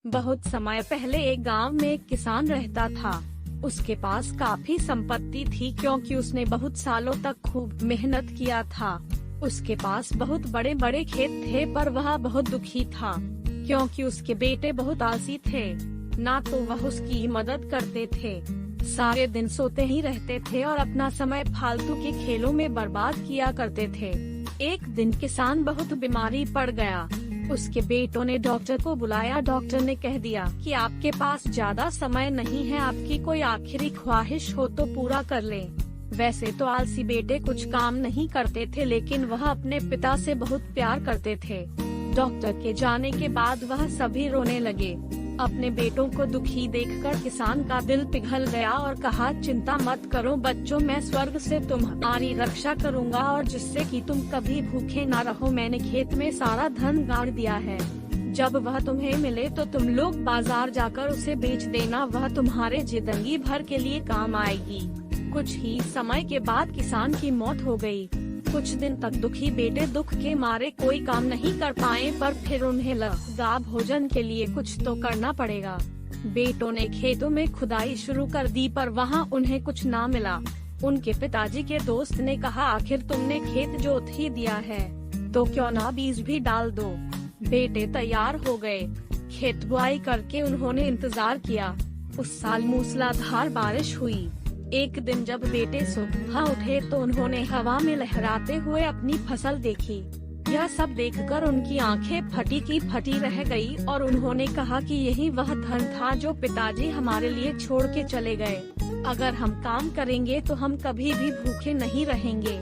बहुत समय पहले एक गांव में एक किसान रहता था। उसके पास काफी संपत्ति थी क्योंकि उसने बहुत सालों तक खूब मेहनत किया था। उसके पास बहुत बड़े बड़े खेत थे पर वह बहुत दुखी था क्योंकि उसके बेटे बहुत आलसी थे। ना तो वह उसकी मदद करते थे, सारे दिन सोते ही रहते थे और अपना समय फालतू के खेलों में बर्बाद किया करते थे। एक दिन किसान बहुत बीमारी पड़ गया। उसके बेटों ने डॉक्टर को बुलाया। डॉक्टर ने कह दिया कि आपके पास ज्यादा समय नहीं है, आपकी कोई आखिरी ख्वाहिश हो तो पूरा कर लें। वैसे तो आलसी बेटे कुछ काम नहीं करते थे लेकिन वह अपने पिता से बहुत प्यार करते थे। डॉक्टर के जाने के बाद वह सभी रोने लगे। अपने बेटों को दुखी देखकर किसान का दिल पिघल गया और कहा, चिंता मत करो बच्चों, मैं स्वर्ग से तुम्हारी रक्षा करूंगा और जिससे कि तुम कभी भूखे ना रहो। मैंने खेत में सारा धन गाड़ दिया है, जब वह तुम्हें मिले तो तुम लोग बाजार जाकर उसे बेच देना, वह तुम्हारे जिंदगी भर के लिए काम आएगी। कुछ ही समय के बाद किसान की मौत हो गई। कुछ दिन तक दुखी बेटे दुख के मारे कोई काम नहीं कर पाए पर फिर उन्हें लगा भोजन के लिए कुछ तो करना पड़ेगा। बेटों ने खेतों में खुदाई शुरू कर दी पर वहां उन्हें कुछ ना मिला। उनके पिताजी के दोस्त ने कहा, आखिर तुमने खेत जोत ही दिया है तो क्यों ना बीज भी डाल दो। बेटे तैयार हो गए। खेत बुआई करके उन्होंने इंतजार किया। उस साल मूसलाधार बारिश हुई। एक दिन जब बेटे सुबह उठे तो उन्होंने हवा में लहराते हुए अपनी फसल देखी। यह सब देखकर उनकी आंखें फटी की फटी रह गई और उन्होंने कहा कि यही वह धन था जो पिताजी हमारे लिए छोड़ के चले गए। अगर हम काम करेंगे तो हम कभी भी भूखे नहीं रहेंगे।